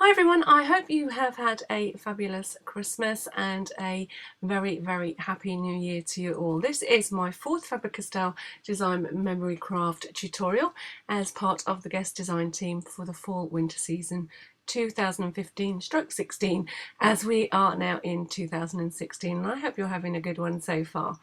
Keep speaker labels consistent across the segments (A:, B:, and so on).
A: Hi everyone, I hope you have had a fabulous Christmas and a very happy new year to you all. This is my fourth Faber-Castell Design Memory Craft tutorial as part of the guest design team for the fall winter season 2015/16 as we are now in 2016, and I hope you're having a good one so far.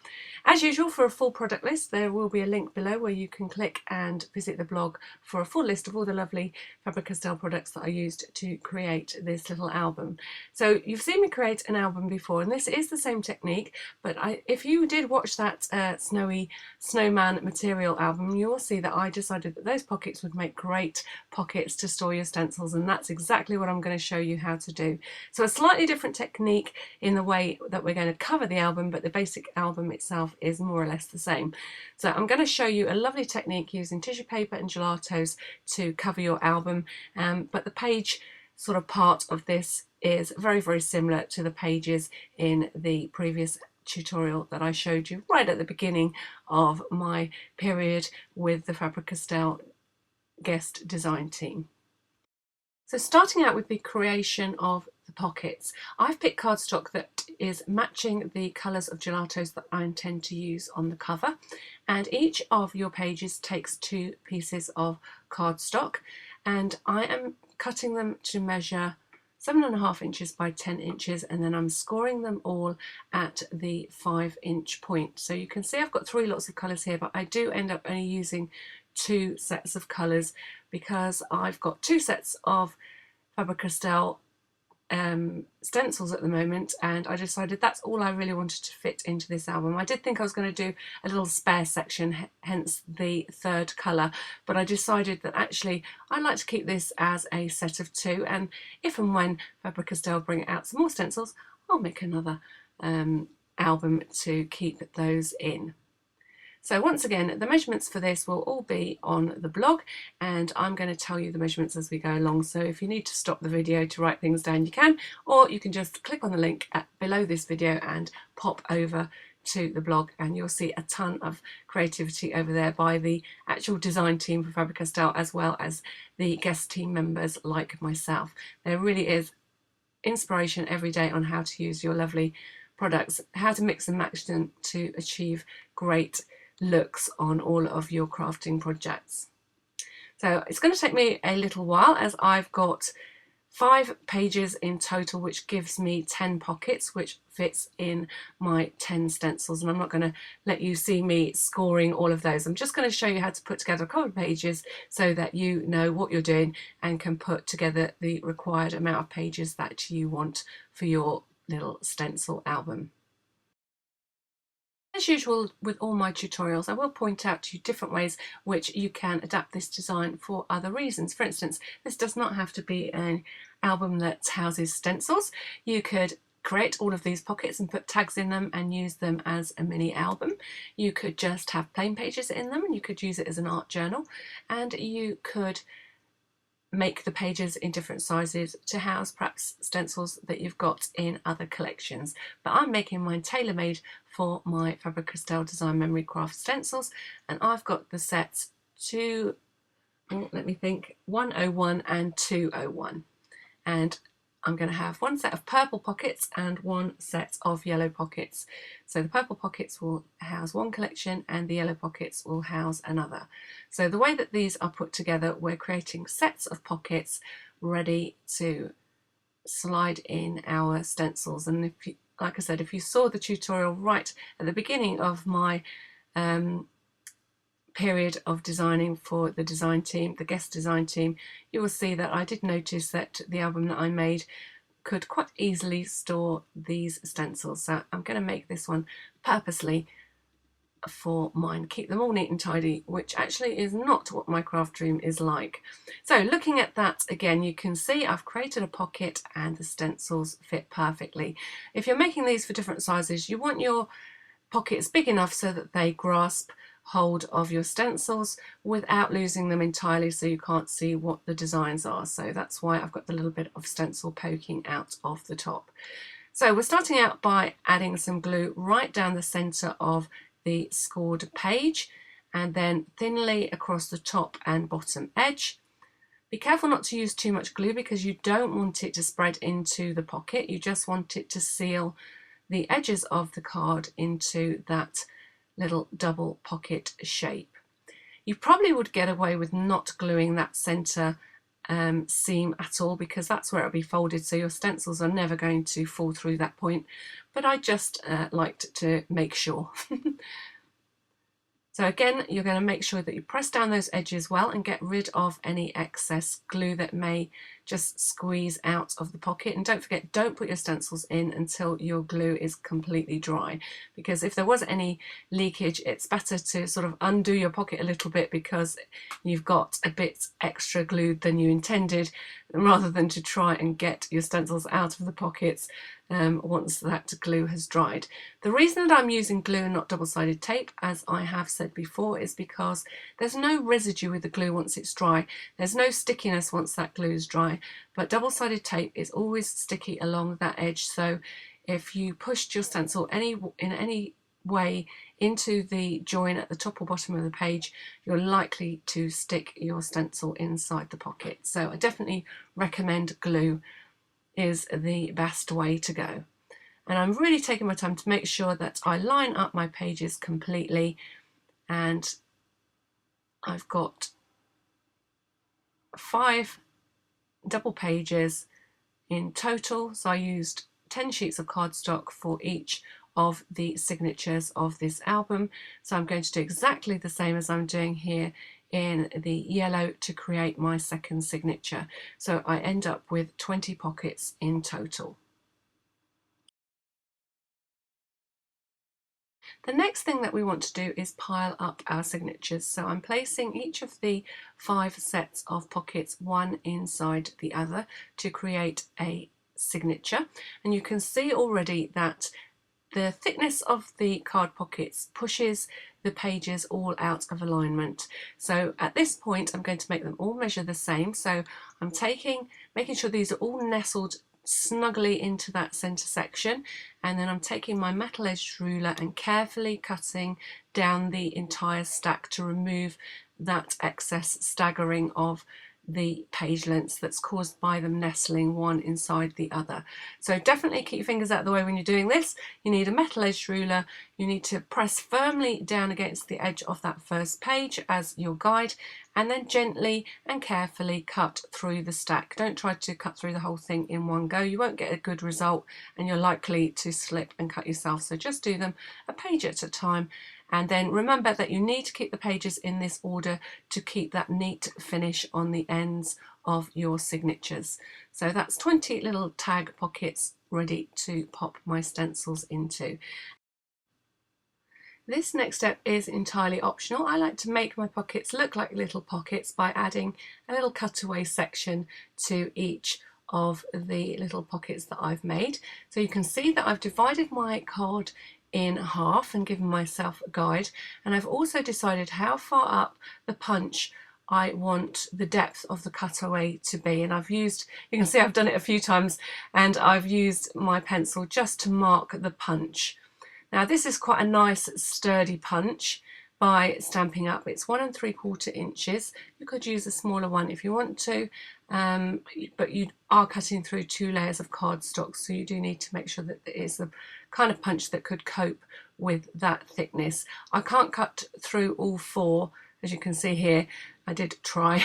A: As usual, for a full product list there will be a link below where you can click and visit the blog for a full list of all the lovely Faber-Castell products that I used to create this little album. So you've seen me create an album before, and this is the same technique, but if you did watch that snowy snowman material album, you will see that I decided that those pockets would make great pockets to store your stencils, and that's exactly what I'm going to show you how to do. So a slightly different technique in the way that we're going to cover the album, but the basic album itself is more or less the same. So I'm going to show you a lovely technique using tissue paper and gelatos to cover your album, but the page sort of part of this is very similar to the pages in the previous tutorial that I showed you right at the beginning of my period with the Faber-Castell guest design team. So starting out with the creation of the pockets, I've picked cardstock that is matching the colours of gelatos that I intend to use on the cover, and each of your pages takes 2 pieces of cardstock, and I am cutting them to measure 7.5 inches by 10 inches, and then I'm scoring them all at the 5-inch point. So you can see I've got 3 lots of colours here, but I do end up only using 2 sets of colours because I've got 2 sets of Faber-Castell stencils at the moment, and I decided that's all I really wanted to fit into this album. I did think I was going to do a little spare section, hence the 3rd colour, but I decided that actually I'd like to keep this as a set of 2, and if and when Faber-Castell bring out some more stencils, I'll make another album to keep those in. So once again, the measurements for this will all be on the blog, and I'm going to tell you the measurements as we go along. So if you need to stop the video to write things down, you can, or you can just click on the link below this video and pop over to the blog, and you'll see a ton of creativity over there by the actual design team for Faber-Castell as well as the guest team members like myself. There really is inspiration every day on how to use your lovely products, how to mix and match them to achieve great looks on all of your crafting projects. So it's going to take me a little while as I've got 5 pages in total, which gives me 10 pockets, which fits in my 10 stencils, and I'm not going to let you see me scoring all of those. I'm just going to show you how to put together a couple of pages so that you know what you're doing and can put together the required amount of pages that you want for your little stencil album. As usual with all my tutorials, I will point out to you different ways which you can adapt this design for other reasons. For instance, this does not have to be an album that houses stencils. You could create all of these pockets and put tags in them and use them as a mini album. You could just have plain pages in them, and you could use it as an art journal, and you could make the pages in different sizes to house perhaps stencils that you've got in other collections. But I'm making mine tailor-made for my Faber-Castell Design Memory Craft stencils, and I've got the sets 101 and 201, and I'm going to have 1 set of purple pockets and 1 set of yellow pockets. So the purple pockets will house 1 collection and the yellow pockets will house another. So the way that these are put together, we're creating sets of pockets ready to slide in our stencils. And if you, like I said, if you saw the tutorial right at the beginning of my period of designing for the design team, the guest design team, you will see that I did notice that the album that I made could quite easily store these stencils. So I'm going to make this one purposely for mine, keep them all neat and tidy, which actually is not what my craft room is like. So looking at that again, you can see I've created a pocket and the stencils fit perfectly. If you're making these for different sizes, you want your pockets big enough so that they grasp hold of your stencils without losing them entirely, so you can't see what the designs are. So that's why I've got the little bit of stencil poking out of the top. So we're starting out by adding some glue right down the center of the scored page, and then thinly across the top and bottom edge. Be careful not to use too much glue because you don't want it to spread into the pocket. You just want it to seal the edges of the card into that little double pocket shape. You probably would get away with not gluing that centre seam at all, because that's where it'll be folded, so your stencils are never going to fall through that point, but I just liked to make sure. So again, you're going to make sure that you press down those edges well and get rid of any excess glue that may just squeeze out of the pocket. And don't forget, don't put your stencils in until your glue is completely dry, because if there was any leakage, it's better to sort of undo your pocket a little bit because you've got a bit extra glued than you intended, rather than to try and get your stencils out of the pockets once that glue has dried. The reason that I'm using glue and not double-sided tape, as I have said before, is because there's no residue with the glue once it's dry. There's no stickiness once that glue is dry, but double-sided tape is always sticky along that edge, so if you pushed your stencil in any way into the join at the top or bottom of the page, you're likely to stick your stencil inside the pocket. So I definitely recommend glue is the best way to go. And I'm really taking my time to make sure that I line up my pages completely, and I've got 5 double pages in total, so I used 10 sheets of cardstock for each of the signatures of this album. So I'm going to do exactly the same as I'm doing here in the yellow to create my second signature. So I end up with 20 pockets in total. The next thing that we want to do is pile up our signatures. So I'm placing each of the 5 sets of pockets one inside the other to create a signature. And you can see already that the thickness of the card pockets pushes the pages all out of alignment. So at this point I'm going to make them all measure the same. So I'm making sure these are all nestled snugly into that center section, and then I'm taking my metal edged ruler and carefully cutting down the entire stack to remove that excess staggering of the page lengths that's caused by them nestling one inside the other. So definitely keep your fingers out of the way when you're doing this. You need a metal edged ruler, you need to press firmly down against the edge of that first page as your guide, and then gently and carefully cut through the stack. Don't try to cut through the whole thing in one go, you won't get a good result and you're likely to slip and cut yourself. So just do them a page at a time. And then remember that you need to keep the pages in this order to keep that neat finish on the ends of your signatures. So that's 20 little tag pockets ready to pop my stencils into. This next step is entirely optional. I like to make my pockets look like little pockets by adding a little cutaway section to each of the little pockets that I've made. So you can see that I've divided my card in half and given myself a guide, and I've also decided how far up the punch I want the depth of the cutaway to be, and you can see I've done it a few times, and I've used my pencil just to mark the punch. Now this is quite a nice sturdy punch by Stampin' Up. It's 1 3/4 inches. You could use a smaller one if you want to, but you are cutting through 2 layers of cardstock, so you do need to make sure that it is the kind of punch that could cope with that thickness. I can't cut through all 4, as you can see here. I did try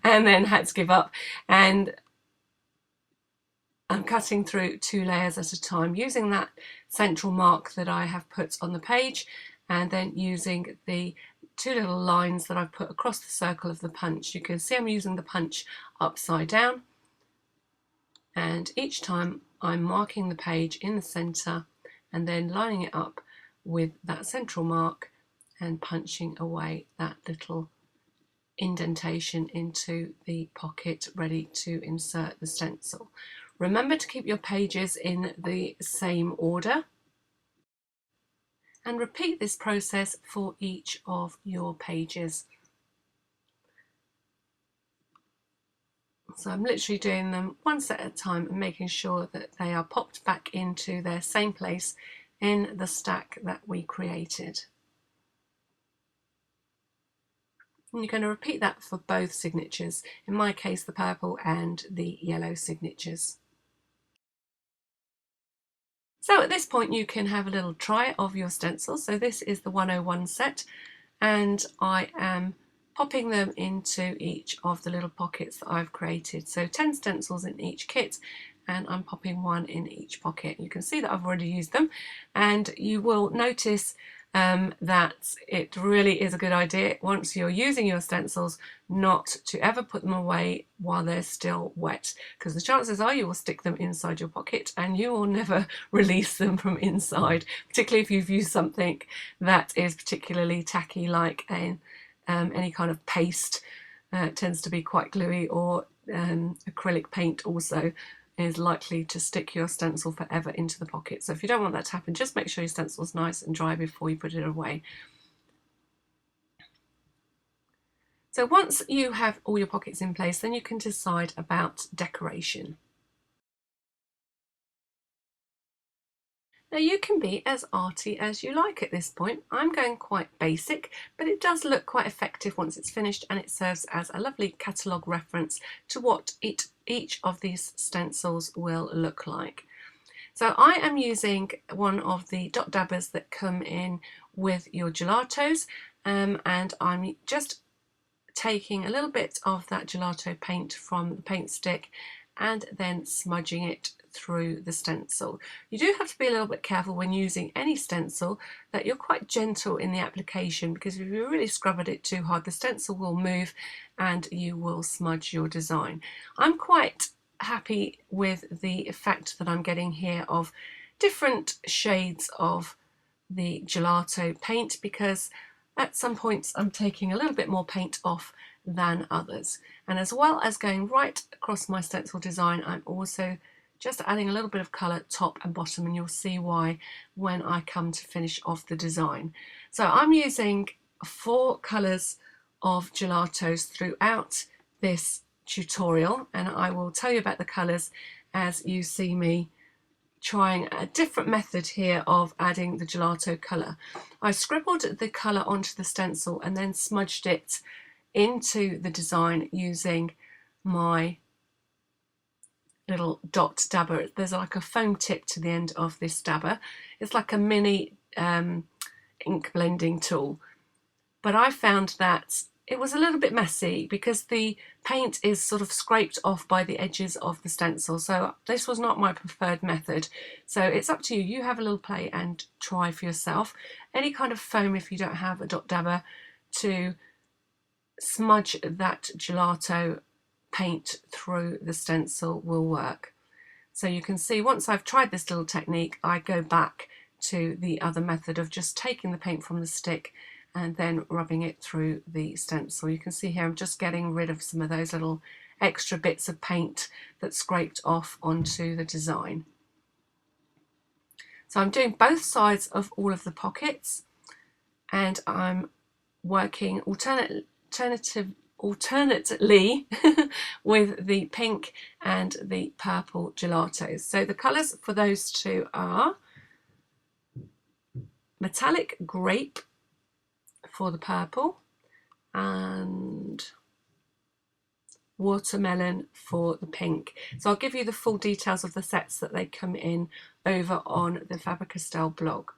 A: and then had to give up, and I'm cutting through 2 layers at a time using that central mark that I have put on the page, and then using the 2 little lines that I've put across the circle of the punch. You can see I'm using the punch upside down, and each time I'm marking the page in the center and then lining it up with that central mark and punching away that little indentation into the pocket ready to insert the stencil. Remember to keep your pages in the same order, and repeat this process for each of your pages. So I'm literally doing them one set at a time and making sure that they are popped back into their same place in the stack that we created. And you're going to repeat that for both signatures, in my case the purple and the yellow signatures. So at this point you can have a little try of your stencils. So this is the 101 set, and I am popping them into each of the little pockets that I've created. So 10 stencils in each kit, and I'm popping one in each pocket. You can see that I've already used them, and you will notice that it really is a good idea once you're using your stencils not to ever put them away while they're still wet, because the chances are you will stick them inside your pocket and you will never release them from inside, particularly if you've used something that is particularly tacky, like any kind of paste. Tends to be quite gluey, or acrylic paint also is likely to stick your stencil forever into the pocket. So if you don't want that to happen, just make sure your stencil is nice and dry before you put it away. So once you have all your pockets in place, then you can decide about decoration. Now you can be as arty as you like at this point. I'm going quite basic, but it does look quite effective once it's finished, and it serves as a lovely catalogue reference to what each of these stencils will look like. So I am using one of the dot dabbers that come in with your gelatos, and I'm just taking a little bit of that gelato paint from the paint stick and then smudging it through the stencil. You do have to be a little bit careful when using any stencil that you're quite gentle in the application, because if you really scrub at it too hard, the stencil will move and you will smudge your design. I'm quite happy with the effect that I'm getting here of different shades of the gelato paint, because at some points I'm taking a little bit more paint off than others. And as well as going right across my stencil design, I'm also just adding a little bit of colour top and bottom, and you'll see why when I come to finish off the design. So I'm using 4 colours of gelatos throughout this tutorial, and I will tell you about the colours as you see me trying a different method here of adding the gelato colour. I scribbled the colour onto the stencil and then smudged it into the design using my little dot dabber. There's like a foam tip to the end of this dabber. It's like a mini ink blending tool, but I found that it was a little bit messy because the paint is sort of scraped off by the edges of the stencil, so this was not my preferred method. So it's up to you. You have a little play and try for yourself. Any kind of foam, if you don't have a dot dabber, to smudge that gelato paint through the stencil will work. So you can see once I've tried this little technique, I go back to the other method of just taking the paint from the stick and then rubbing it through the stencil. You can see here I'm just getting rid of some of those little extra bits of paint that scraped off onto the design. So I'm doing both sides of all of the pockets, and I'm working alternately with the pink and the purple gelatos. So the colours for those two are metallic grape for the purple and watermelon for the pink. So I'll give you the full details of the sets that they come in over on the Faber-Castell blog.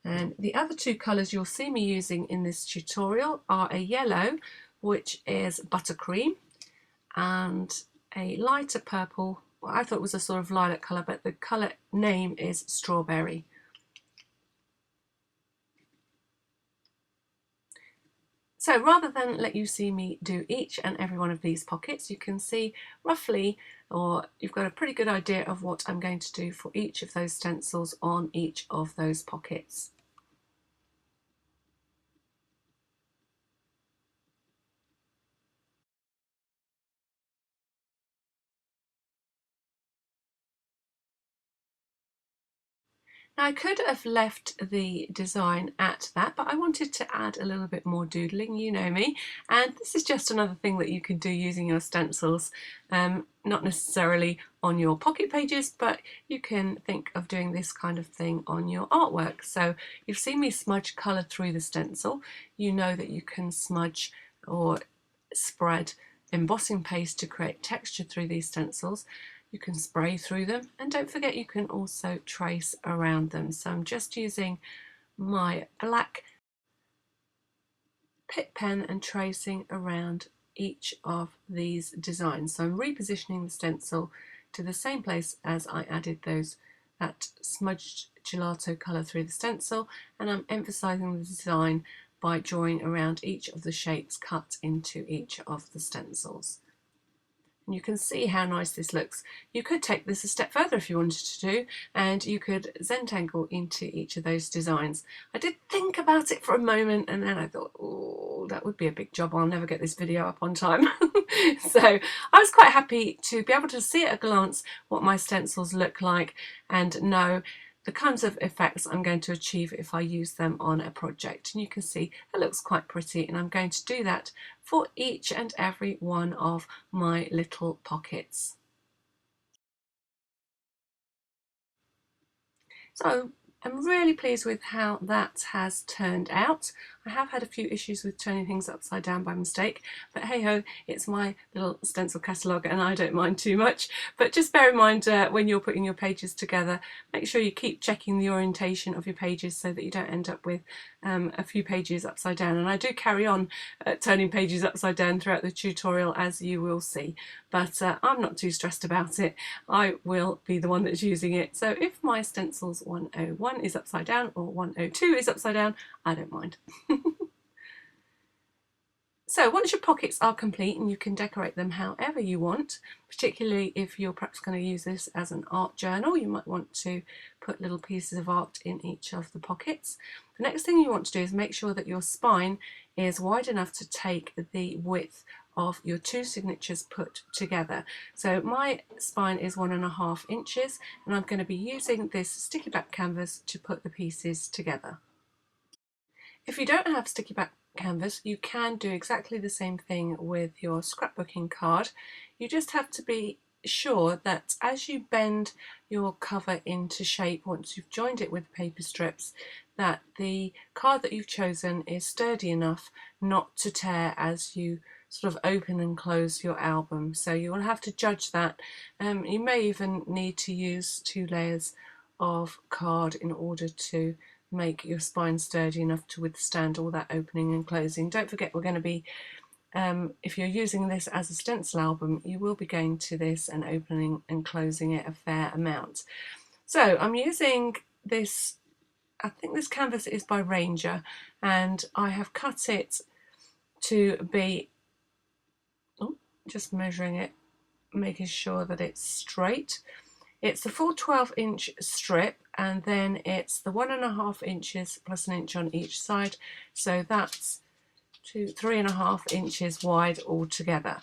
A: And the other 2 colours you'll see me using in this tutorial are a yellow, which is buttercream, and a lighter purple. Well, I thought it was a sort of lilac colour, but the colour name is strawberry. So rather than let you see me do each and every one of these pockets, you can see roughly, or you've got a pretty good idea of what I'm going to do for each of those stencils on each of those pockets. Now I could have left the design at that, but I wanted to add a little bit more doodling, you know me, and this is just another thing that you can do using your stencils, not necessarily on your pocket pages, but you can think of doing this kind of thing on your artwork. So you've seen me smudge colour through the stencil. You know that you can smudge or spread embossing paste to create texture through these stencils. You can spray through them, and don't forget you can also trace around them. So I'm just using my black Pitt pen and tracing around each of these designs. So I'm repositioning the stencil to the same place as I added that smudged gelato colour through the stencil, and I'm emphasising the design by drawing around each of the shapes cut into each of the stencils. And you can see how nice this looks. You could take this a step further if you wanted to do, and you could Zentangle into each of those designs. I did think about it for a moment, and then I thought, oh, that would be a big job. I'll never get this video up on time. So I was quite happy to be able to see at a glance what my stencils look like and know the kinds of effects I'm going to achieve if I use them on a project. And you can see it looks quite pretty, and I'm going to do that for each and every one of my little pockets. So I'm really pleased with how that has turned out. I have had a few issues with turning things upside down by mistake, but hey ho, it's my little stencil catalogue and I don't mind too much. But just bear in mind when you're putting your pages together, make sure you keep checking the orientation of your pages so that you don't end up with a few pages upside down. And I do carry on turning pages upside down throughout the tutorial, as you will see, but I'm not too stressed about it. I will be the one that's using it. So if my Stencils 101 is upside down or 102 is upside down, I don't mind. So once your pockets are complete, and you can decorate them however you want, particularly if you're perhaps going to use this as an art journal, you might want to put little pieces of art in each of the pockets. The next thing you want to do is make sure that your spine is wide enough to take the width of your two signatures put together. So my spine is 1.5 inches, and I'm going to be using this sticky back canvas to put the pieces together. If you don't have sticky back canvas, you can do exactly the same thing with your scrapbooking card. You just have to be sure that as you bend your cover into shape, once you've joined it with paper strips, that the card that you've chosen is sturdy enough not to tear as you sort of open and close your album. So you will have to judge that. You may even need to use 2 layers of card in order to make your spine sturdy enough to withstand all that opening and closing. Don't forget, we're going to be, if you're using this as a stencil album, you will be going to this and opening and closing it a fair amount. So I'm using this, I think this canvas is by Ranger, and I have cut it to be, just measuring it, making sure that it's straight. It's the full 12-inch strip, and then it's the 1.5 inches plus an inch on each side, so that's 3.5 inches wide altogether.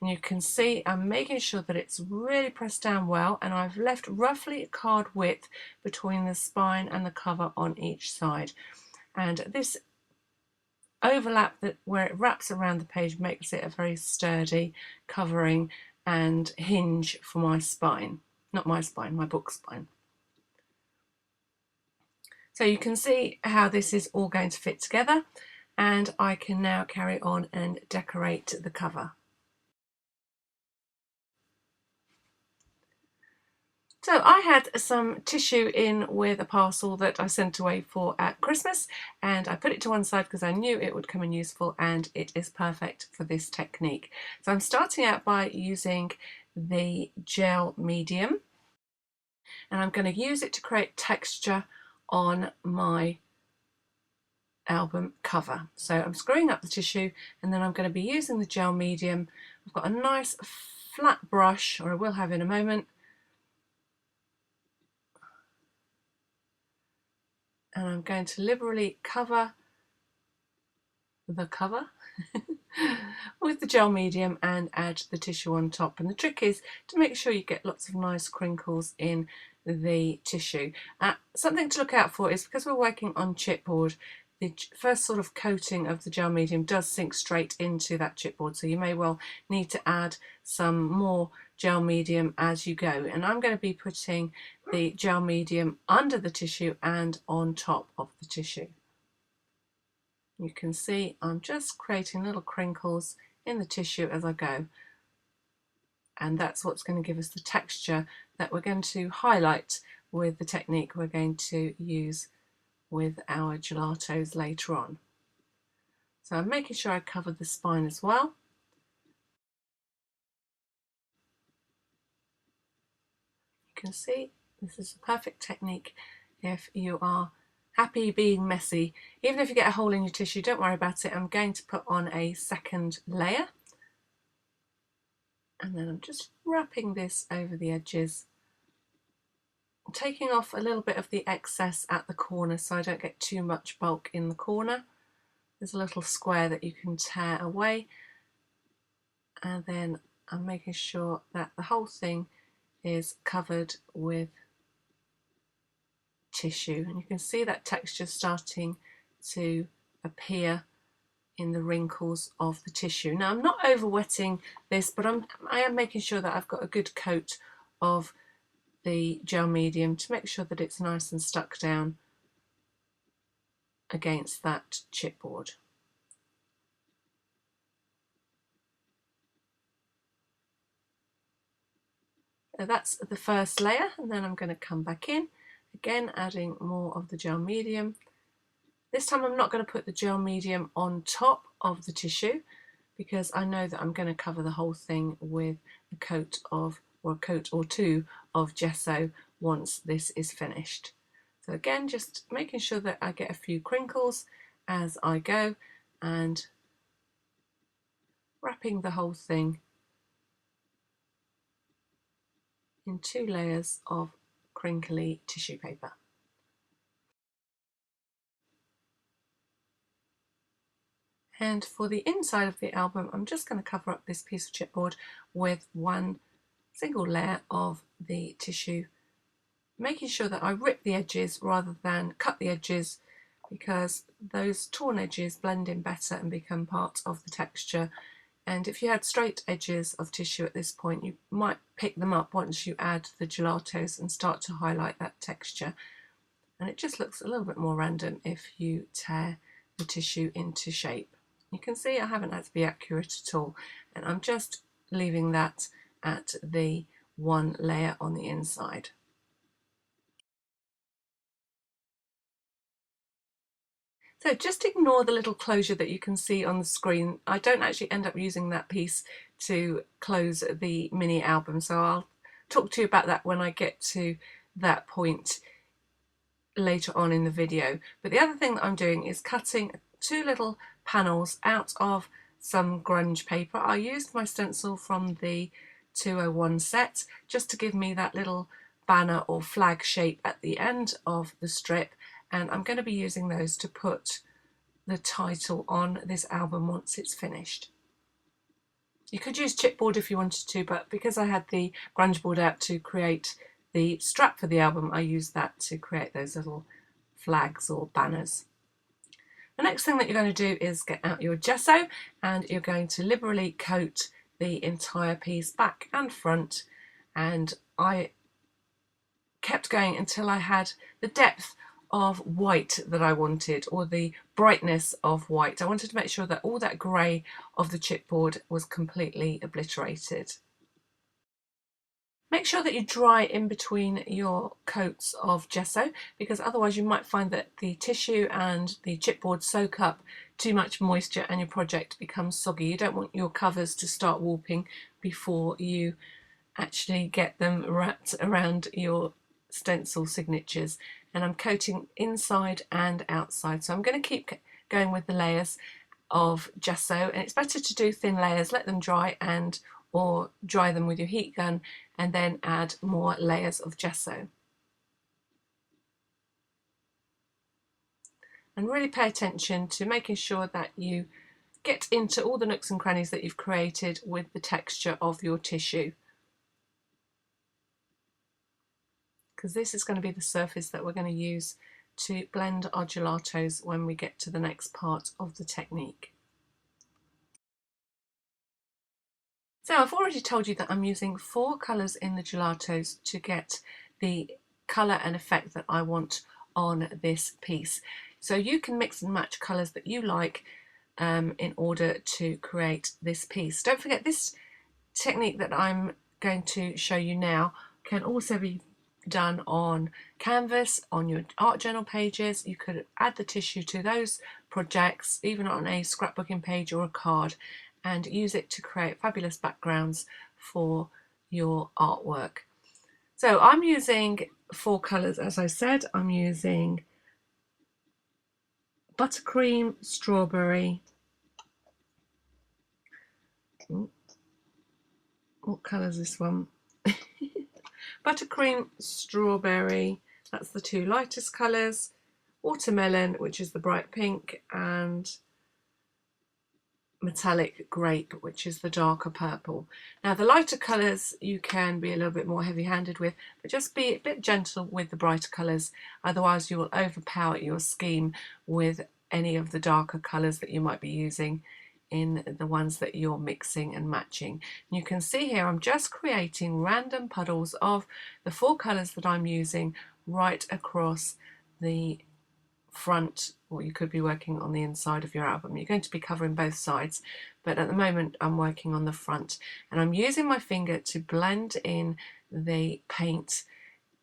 A: And you can see I'm making sure that it's really pressed down well, and I've left roughly a card width between the spine and the cover on each side. And this overlap where it wraps around the page makes it a very sturdy covering and hinge for my spine. Not my spine, my book spine. So you can see how this is all going to fit together, and I can now carry on and decorate the cover. So I had some tissue in with a parcel that I sent away for at Christmas, and I put it to one side because I knew it would come in useful, and it is perfect for this technique. So I'm starting out by using the gel medium, and I'm going to use it to create texture on my album cover. So I'm screwing up the tissue, and then I'm going to be using the gel medium. I've got a nice flat brush, or I will have in a moment, and I'm going to liberally cover the cover with the gel medium and add the tissue on top. And the trick is to make sure you get lots of nice crinkles in the tissue. Something to look out for is, because we're working on chipboard, the first sort of coating of the gel medium does sink straight into that chipboard, so you may well need to add some more gel medium as you go. And I'm going to be putting the gel medium under the tissue and on top of the tissue. You can see I'm just creating little crinkles in the tissue as I go, and that's what's going to give us the texture that we're going to highlight with the technique we're going to use with our gelatos later on. So I'm making sure I cover the spine as well. You can see this is a perfect technique if you are happy being messy. Even if you get a hole in your tissue, don't worry about it. I'm going to put on a second layer, and then I'm just wrapping this over the edges, taking off a little bit of the excess at the corner so I don't get too much bulk in the corner. There's a little square that you can tear away, and then I'm making sure that the whole thing is covered with tissue, and you can see that texture starting to appear in the wrinkles of the tissue. Now I'm not over wetting this, but I am making sure that I've got a good coat of the gel medium to make sure that it's nice and stuck down against that chipboard. So that's the first layer, and then I'm going to come back in again, adding more of the gel medium. This time I'm not going to put the gel medium on top of the tissue, because I know that I'm going to cover the whole thing with a coat of, or a coat or two of gesso once this is finished. So again, just making sure that I get a few crinkles as I go, and wrapping the whole thing in 2 layers of crinkly tissue paper. And for the inside of the album, I'm just going to cover up this piece of chipboard with 1 single layer of the tissue, making sure that I rip the edges rather than cut the edges, because those torn edges blend in better and become part of the texture. And if you had straight edges of tissue at this point, you might pick them up once you add the gelatos and start to highlight that texture. And it just looks a little bit more random if you tear the tissue into shape. You can see I haven't had to be accurate at all, and I'm just leaving that at the 1 layer on the inside. So just ignore the little closure that you can see on the screen. I don't actually end up using that piece to close the mini album, so I'll talk to you about that when I get to that point later on in the video. But the other thing that I'm doing is cutting 2 little panels out of some grunge paper. I used my stencil from the 201 set just to give me that little banner or flag shape at the end of the strip, and I'm going to be using those to put the title on this album once it's finished. You could use chipboard if you wanted to, but because I had the grunge board out to create the strap for the album, I used that to create those little flags or banners. The next thing that you're going to do is get out your gesso, and you're going to liberally coat the entire piece back and front, and I kept going until I had the depth of white that I wanted, or the brightness of white. I wanted to make sure that all that grey of the chipboard was completely obliterated. Make sure that you dry in between your coats of gesso, because otherwise you might find that the tissue and the chipboard soak up too much moisture and your project becomes soggy. You don't want your covers to start warping before you actually get them wrapped around your stencil signatures. And I'm coating inside and outside, so I'm going to keep going with the layers of gesso, and it's better to do thin layers, let them dry, and or dry them with your heat gun and then add more layers of gesso. And really pay attention to making sure that you get into all the nooks and crannies that you've created with the texture of your tissue. because this is going to be the surface that we're going to use to blend our gelatos when we get to the next part of the technique. So I've already told you that I'm using 4 colours in the gelatos to get the colour and effect that I want on this piece. So you can mix and match colours that you like in order to create this piece. Don't forget, this technique that I'm going to show you now can also be done on canvas, on your art journal pages. You could add the tissue to those projects, even on a scrapbooking page or a card, and use it to create fabulous backgrounds for your artwork. So I'm using 4 colours, as I said. I'm using buttercream, strawberry. What colour is this one? Buttercream, strawberry, that's the 2 lightest colours. Watermelon, which is the bright pink, and metallic grape, which is the darker purple. Now the lighter colours you can be a little bit more heavy-handed with, but just be a bit gentle with the brighter colours, otherwise you will overpower your scheme with any of the darker colours that you might be using in the ones that you're mixing and matching. And you can see here I'm just creating random puddles of the 4 colours that I'm using right across the front, or you could be working on the inside of your album. You're going to be covering both sides, but at the moment I'm working on the front, and I'm using my finger to blend in the paint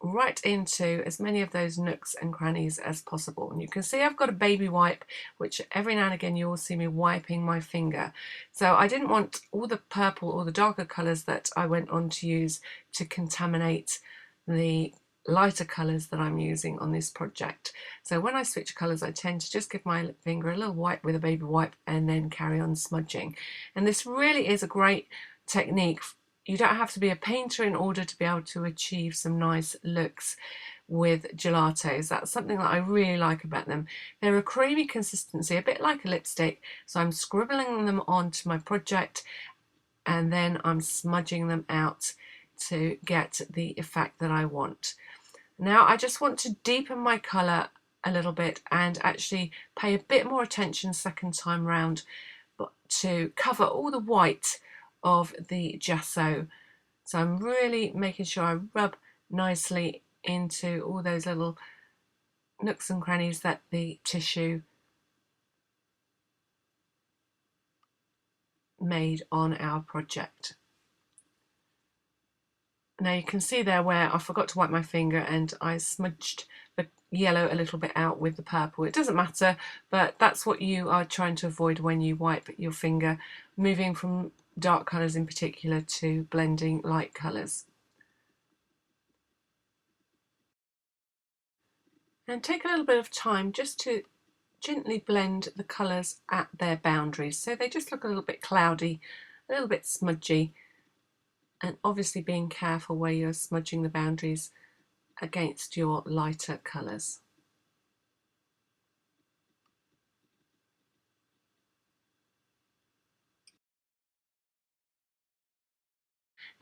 A: right into as many of those nooks and crannies as possible. And you can see I've got a baby wipe, which every now and again you will see me wiping my finger. So I didn't want all the purple or the darker colours that I went on to use to contaminate the lighter colours that I'm using on this project. So when I switch colours, I tend to just give my finger a little wipe with a baby wipe and then carry on smudging. And this really is a great technique. You don't have to be a painter in order to be able to achieve some nice looks with gelatos. That's something that I really like about them. They're a creamy consistency, a bit like a lipstick. So I'm scribbling them onto my project and then I'm smudging them out to get the effect that I want. Now I just want to deepen my colour a little bit and actually pay a bit more attention second time round, but to cover all the white of the gesso. So I'm really making sure I rub nicely into all those little nooks and crannies that the tissue made on our project. Now you can see there where I forgot to wipe my finger and I smudged the yellow a little bit out with the purple. It doesn't matter, but that's what you are trying to avoid when you wipe your finger, moving from dark colours in particular to blending light colours. And take a little bit of time just to gently blend the colours at their boundaries so they just look a little bit cloudy, a little bit smudgy, and obviously being careful where you're smudging the boundaries against your lighter colours.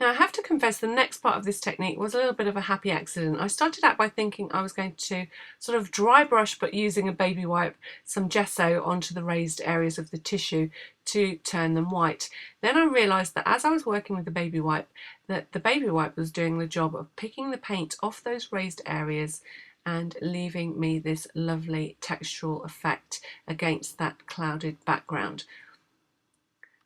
A: Now I have to confess the next part of this technique was a little bit of a happy accident. I started out by thinking I was going to sort of dry brush, but using a baby wipe, some gesso onto the raised areas of the tissue to turn them white. Then I realised that as I was working with the baby wipe, that the baby wipe was doing the job of picking the paint off those raised areas and leaving me this lovely textural effect against that clouded background.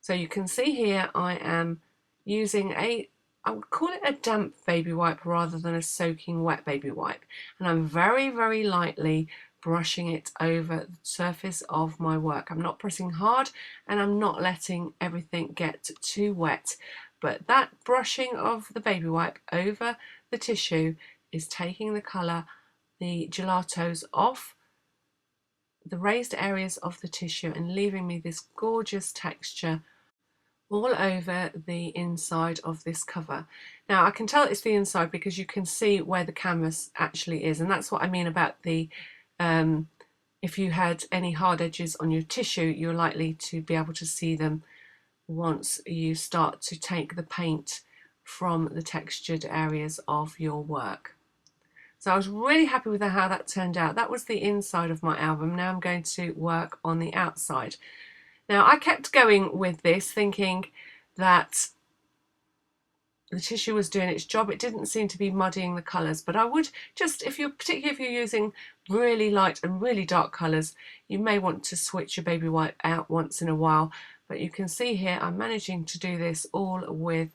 A: So you can see here I am using I would call it a damp baby wipe rather than a soaking wet baby wipe, and I'm very, very lightly brushing it over the surface of my work. I'm not pressing hard and I'm not letting everything get too wet, but that brushing of the baby wipe over the tissue is taking the colour, the gelatos, off the raised areas of the tissue and leaving me this gorgeous texture all over the inside of this cover. Now I can tell it's the inside because you can see where the canvas actually is, and that's what I mean about the if you had any hard edges on your tissue, you're likely to be able to see them once you start to take the paint from the textured areas of your work. So I was really happy with how that turned out. That was the inside of my album. Now I'm going to work on the outside. Now I kept going with this thinking that the tissue was doing its job. It didn't seem to be muddying the colours, but I would just, particularly if you're using really light and really dark colours, you may want to switch your baby wipe out once in a while. But you can see here I'm managing to do this all with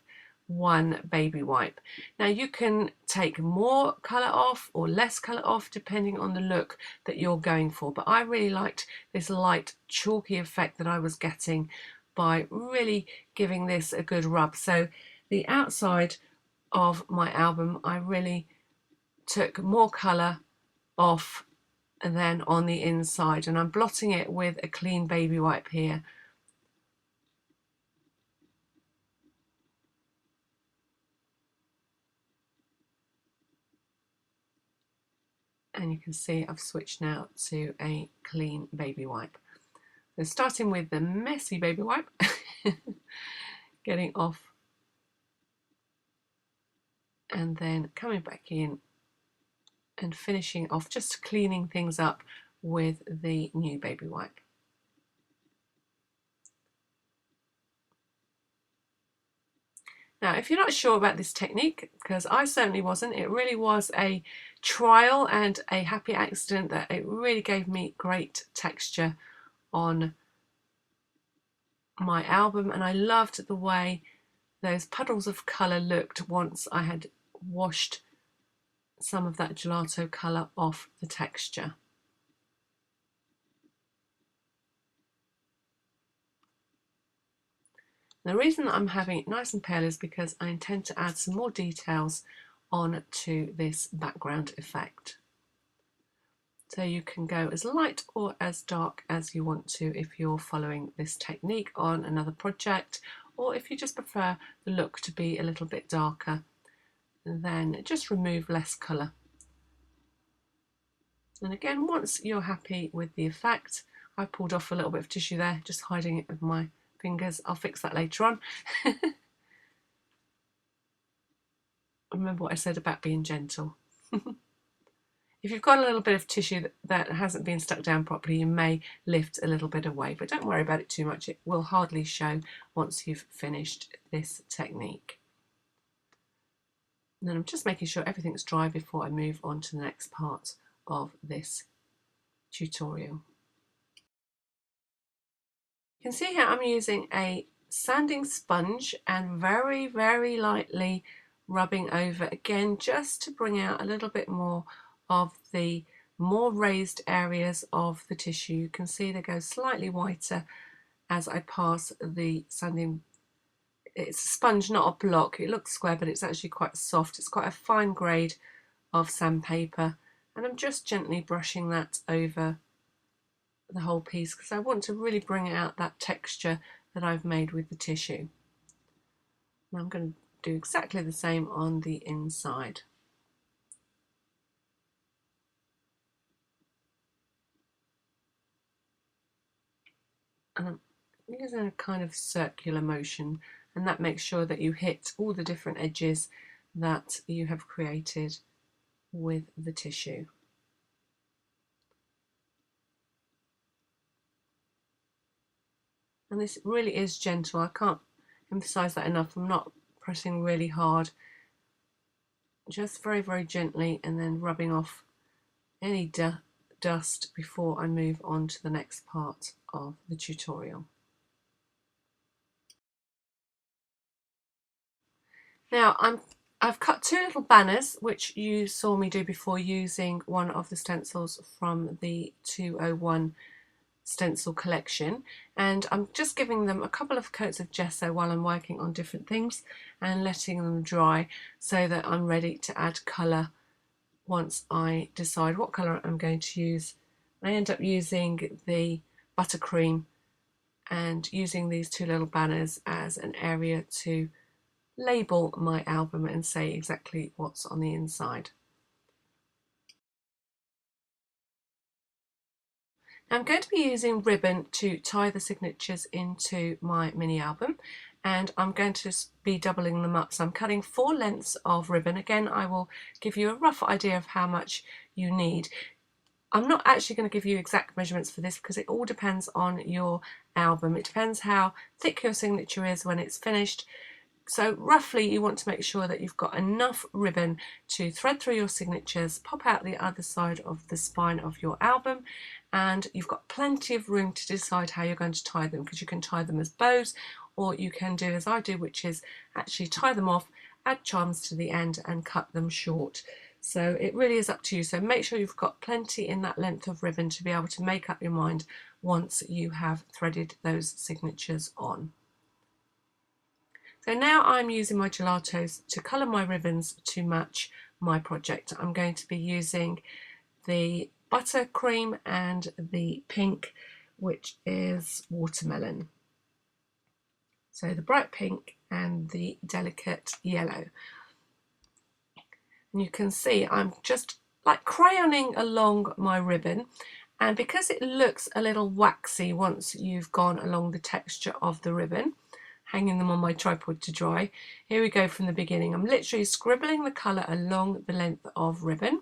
A: one baby wipe. Now you can take more colour off or less colour off depending on the look that you're going for, but I really liked this light chalky effect that I was getting by really giving this a good rub. So the outside of my album, I really took more colour off than on the inside, and I'm blotting it with a clean baby wipe here. And you can see I've switched now to a clean baby wipe. So starting with the messy baby wipe, getting off and then coming back in and finishing off, just cleaning things up with the new baby wipe. Now, if you're not sure about this technique, because I certainly wasn't, it really was a trial and a happy accident that it really gave me great texture on my album, and I loved the way those puddles of colour looked once I had washed some of that gelato colour off the texture. The reason that I'm having it nice and pale is because I intend to add some more details on to this background effect. So you can go as light or as dark as you want to if you're following this technique on another project, or if you just prefer the look to be a little bit darker, then just remove less colour. And again, once you're happy with the effect, I pulled off a little bit of tissue there, just hiding it with my fingers. I'll fix that later on. Remember what I said about being gentle. If you've got a little bit of tissue that hasn't been stuck down properly, you may lift a little bit away, but don't worry about it too much. It will hardly show once you've finished this technique. And then I'm just making sure everything's dry before I move on to the next part of this tutorial. You can see here I'm using a sanding sponge and very, very lightly rubbing over again, just to bring out a little bit more of the more raised areas of the tissue. You can see they go slightly whiter as I pass the sanding. It's a sponge, not a block. It looks square, but it's actually quite soft. It's quite a fine grade of sandpaper, and I'm just gently brushing that over the whole piece because I want to really bring out that texture that I've made with the tissue. And I'm going to do exactly the same on the inside. And I'm using a kind of circular motion, and that makes sure that you hit all the different edges that you have created with the tissue. And this really is gentle. I can't emphasize that enough. I'm not pressing really hard, just very, very gently, and then rubbing off any dust before I move on to the next part of the tutorial. Now I've cut two little banners, which you saw me do before, using one of the stencils from the 201 stencil collection, and I'm just giving them a couple of coats of gesso while I'm working on different things and letting them dry so that I'm ready to add colour once I decide what colour I'm going to use. I end up using the buttercream and using these two little banners as an area to label my album and say exactly what's on the inside. I'm going to be using ribbon to tie the signatures into my mini album, and I'm going to be doubling them up. So I'm cutting 4 lengths of ribbon. Again, I will give you a rough idea of how much you need. I'm not actually going to give you exact measurements for this because it all depends on your album. It depends how thick your signature is when it's finished. So roughly you want to make sure that you've got enough ribbon to thread through your signatures, pop out the other side of the spine of your album, and you've got plenty of room to decide how you're going to tie them, because you can tie them as bows, or you can do as I do, which is actually tie them off, add charms to the end and cut them short. So it really is up to you. So make sure you've got plenty in that length of ribbon to be able to make up your mind once you have threaded those signatures on. So now I'm using my Gelatos to colour my ribbons to match my project. I'm going to be using the buttercream and the pink, which is watermelon. So the bright pink and the delicate yellow. And you can see I'm just like crayoning along my ribbon, and because it looks a little waxy once you've gone along the texture of the ribbon, hanging them on my tripod to dry. Here we go from the beginning. I'm literally scribbling the colour along the length of ribbon.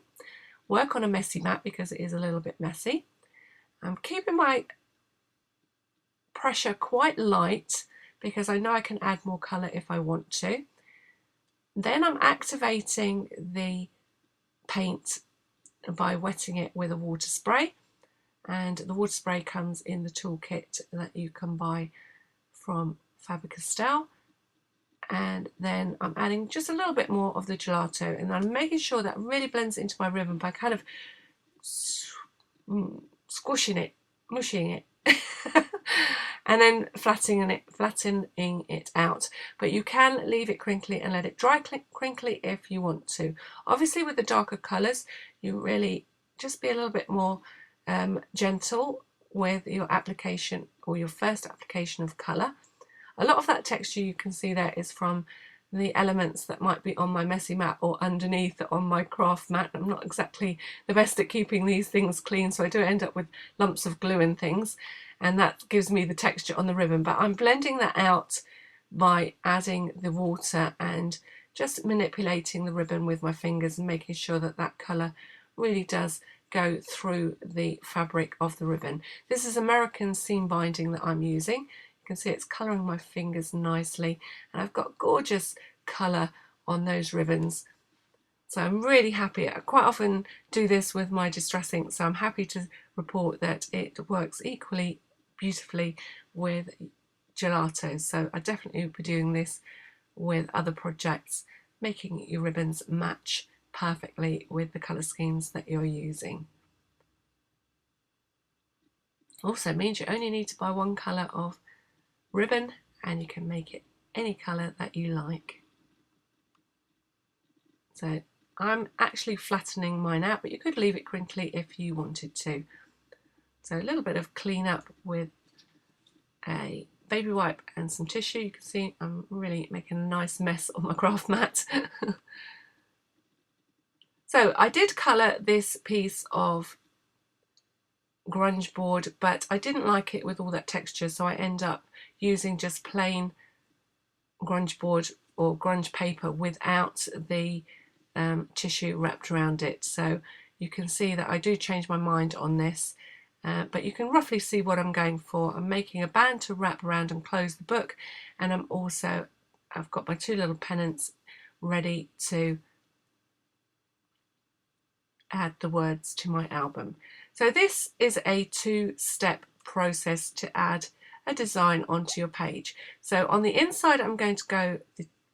A: Work on a messy mat because it is a little bit messy. I'm keeping my pressure quite light because I know I can add more colour if I want to. Then I'm activating the paint by wetting it with a water spray, and the water spray comes in the toolkit that you can buy from Faber-Castell. And then I'm adding just a little bit more of the gelato, and I'm making sure that really blends into my ribbon by kind of squishing it, mushing it, and then flattening it out. But you can leave it crinkly and let it dry crinkly if you want to. Obviously with the darker colours, you really just be a little bit more gentle with your application, or your first application of colour. A lot of that texture you can see there is from the elements that might be on my messy mat or underneath on my craft mat. I'm not exactly the best at keeping these things clean, so I do end up with lumps of glue and things, and that gives me the texture on the ribbon. But I'm blending that out by adding the water and just manipulating the ribbon with my fingers and making sure that that colour really does go through the fabric of the ribbon. This is American seam binding that I'm using. You can see it's colouring my fingers nicely, and I've got gorgeous colour on those ribbons. So I'm really happy. I quite often do this with my distress ink, so I'm happy to report that it works equally beautifully with Gelatos. So I definitely will be doing this with other projects, making your ribbons match perfectly with the colour schemes that you're using. Also means you only need to buy one colour of ribbon and you can make it any colour that you like. So I'm actually flattening mine out, but you could leave it crinkly if you wanted to. So a little bit of clean up with a baby wipe and some tissue. You can see I'm really making a nice mess on my craft mat. So I did colour this piece of grunge board, but I didn't like it with all that texture, so I end up using just plain grunge board or grunge paper without the tissue wrapped around it. So you can see that I do change my mind on this, but you can roughly see what I'm going for. I'm making a band to wrap around and close the book, and I've got my 2 little pennants ready to add the words to my album. So this is a 2-step process to add a design onto your page. So on the inside I'm going to go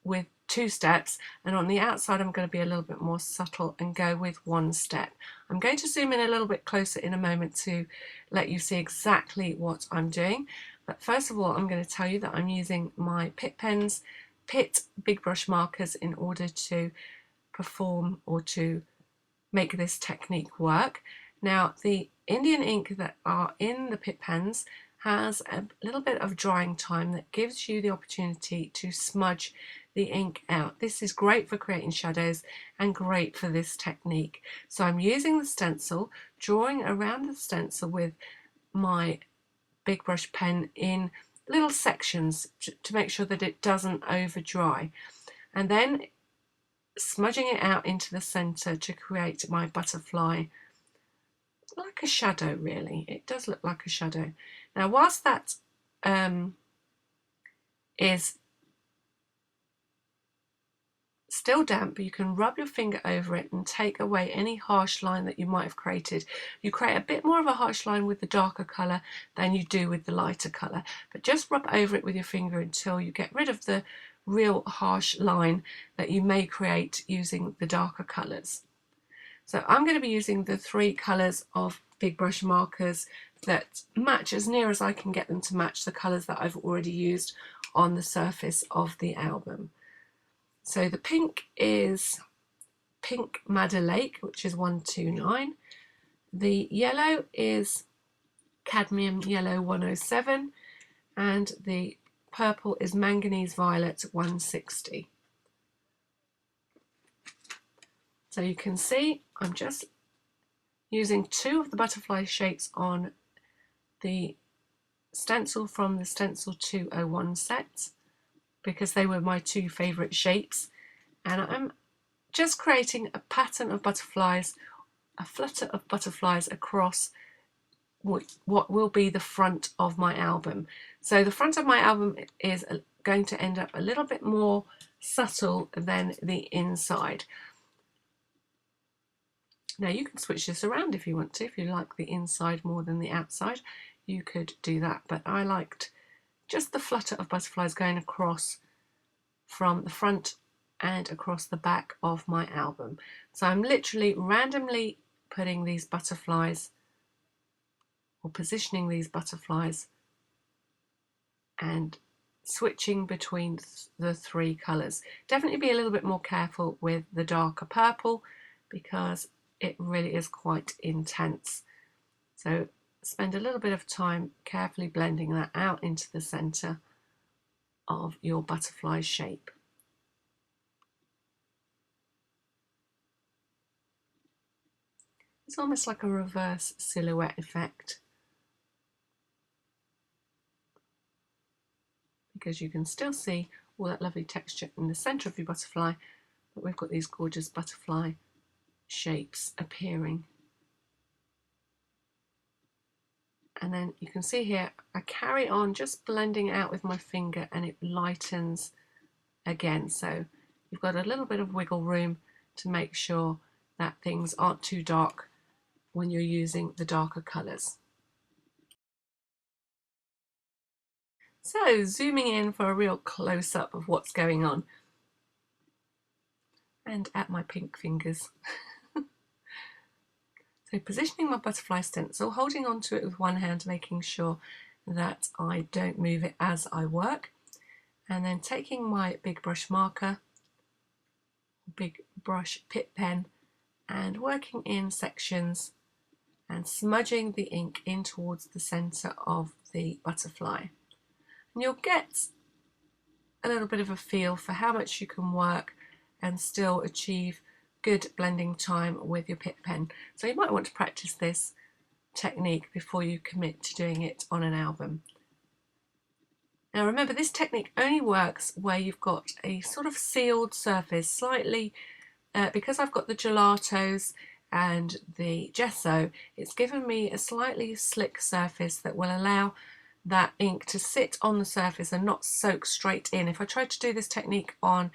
A: with 2 steps, and on the outside I'm going to be a little bit more subtle and go with 1 step. I'm going to zoom in a little bit closer in a moment to let you see exactly what I'm doing, but first of all I'm going to tell you that I'm using my Pitt pens, Pitt big brush markers, in order to perform or to make this technique work. Now the Indian ink that are in the Pitt pens has a little bit of drying time that gives you the opportunity to smudge the ink out. This is great for creating shadows and great for this technique. So I'm using the stencil, drawing around the stencil with my big brush pen in little sections to make sure that it doesn't over dry, and then smudging it out into the centre to create my butterfly, like a shadow really. It does look like a shadow. Now whilst that is still damp, you can rub your finger over it and take away any harsh line that you might have created. You create a bit more of a harsh line with the darker colour than you do with the lighter colour, but just rub over it with your finger until you get rid of the real harsh line that you may create using the darker colours. So I'm going to be using the 3 colours of big brush markers that match as near as I can get them to match the colours that I've already used on the surface of the album. So the pink is Pink Madder Lake, which is 129. The yellow is Cadmium Yellow 107, and the purple is Manganese Violet 160. So you can see I'm just using 2 of the butterfly shapes on the stencil from the Stencil 201 set, because they were my 2 favourite shapes, and I'm just creating a pattern of butterflies, a flutter of butterflies across what will be the front of my album. So the front of my album is going to end up a little bit more subtle than the inside. Now you can switch this around if you want to. If you like the inside more than the outside, you could do that, but I liked just the flutter of butterflies going across from the front and across the back of my album. So I'm literally randomly putting these butterflies, or positioning these butterflies, and switching between the 3 colours. Definitely be a little bit more careful with the darker purple because it really is quite intense. So spend a little bit of time carefully blending that out into the centre of your butterfly shape. It's almost like a reverse silhouette effect, because you can still see all that lovely texture in the centre of your butterfly, but we've got these gorgeous butterfly shapes appearing. And then you can see here I carry on just blending out with my finger and it lightens again, so you've got a little bit of wiggle room to make sure that things aren't too dark when you're using the darker colours. So zooming in for a real close-up of what's going on, and at my pink fingers. So positioning my butterfly stencil, holding onto it with one hand, making sure that I don't move it as I work, and then taking my big brush marker, big brush Pitt pen, and working in sections and smudging the ink in towards the centre of the butterfly. And you'll get a little bit of a feel for how much you can work and still achieve good blending time with your Pitt pen. So you might want to practice this technique before you commit to doing it on an album. Now remember, this technique only works where you've got a sort of sealed surface, slightly, because I've got the Gelatos and the Gesso, it's given me a slightly slick surface that will allow that ink to sit on the surface and not soak straight in. If I tried to do this technique on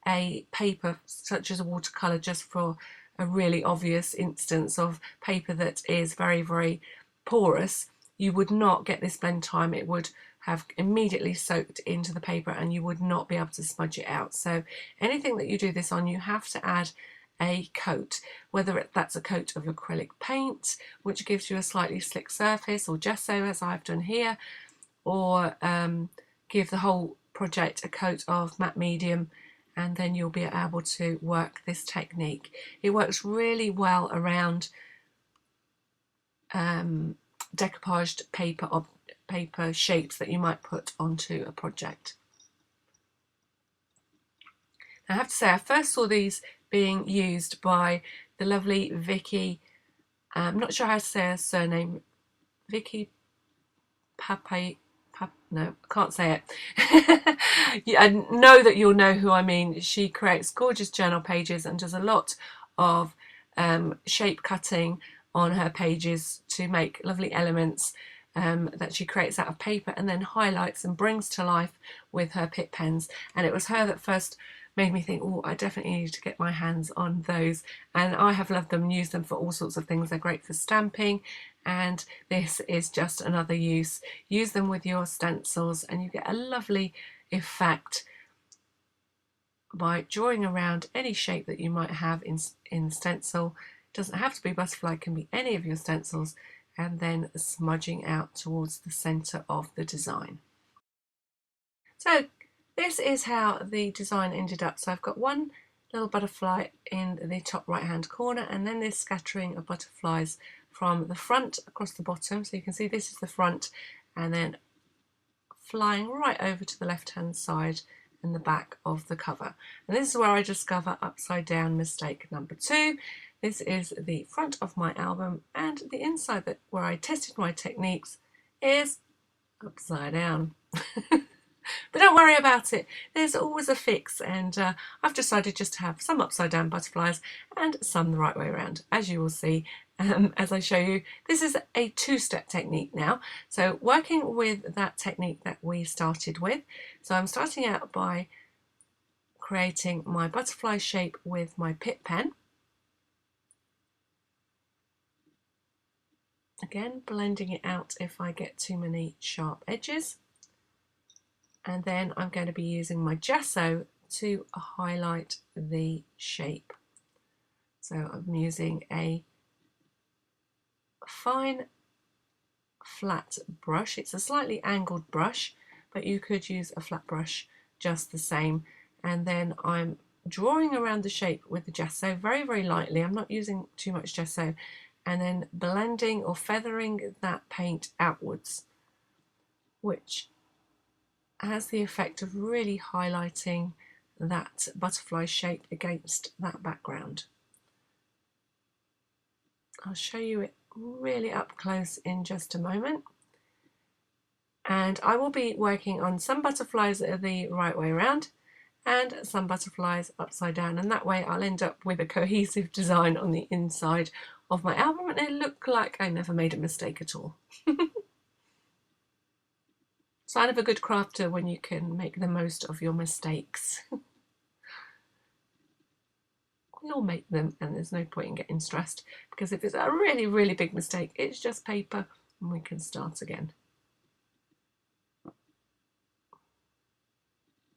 A: a paper such as a watercolour, just for a really obvious instance of paper that is very, very porous, you would not get this blend time. It would have immediately soaked into the paper and you would not be able to smudge it out. So anything that you do this on, you have to add a coat, whether that's a coat of acrylic paint, which gives you a slightly slick surface, or gesso as I've done here, or give the whole project a coat of matte medium, and then you'll be able to work this technique. It works really well around decoupaged paper shapes that you might put onto a project. Now, I have to say, I first saw these being used by the lovely Vicky, I'm not sure how to say her surname, Vicky no, I can't say it. Yeah, I know that you'll know who I mean. She creates gorgeous journal pages and does a lot of shape cutting on her pages to make lovely elements that she creates out of paper and then highlights and brings to life with her Pitt pens. And it was her that first made me think, oh, I definitely need to get my hands on those. And I have loved them, used them for all sorts of things. They're great for stamping, and this is just another use. Use them with your stencils and you get a lovely effect by drawing around any shape that you might have in stencil. It doesn't have to be butterfly, it can be any of your stencils, and then smudging out towards the centre of the design. So this is how the design ended up. So I've got one little butterfly in the top right hand corner, and then this scattering of butterflies from the front across the bottom. So you can see this is the front, and then flying right over to the left hand side and the back of the cover. And this is where I discover upside down mistake number 2. This is the front of my album, and the inside where I tested my techniques is upside down. But don't worry about it, there's always a fix, and I've decided just to have some upside down butterflies and some the right way around, as you will see as I show you. This is a 2-step technique now, so working with that technique that we started with. So I'm starting out by creating my butterfly shape with my Pitt pen. Again, blending it out if I get too many sharp edges. And then I'm going to be using my gesso to highlight the shape. So I'm using a fine flat brush. It's a slightly angled brush, but you could use a flat brush just the same. And then I'm drawing around the shape with the gesso very, very lightly. I'm not using too much gesso. And then blending or feathering that paint outwards, which has the effect of really highlighting that butterfly shape against that background. I'll show you it really up close in just a moment. And I will be working on some butterflies that are the right way around and some butterflies upside down, and that way I'll end up with a cohesive design on the inside of my album and it'll look like I never made a mistake at all. Sign of a good crafter when you can make the most of your mistakes. We all make them, and there's no point in getting stressed, because if it's a really, really big mistake, it's just paper and we can start again.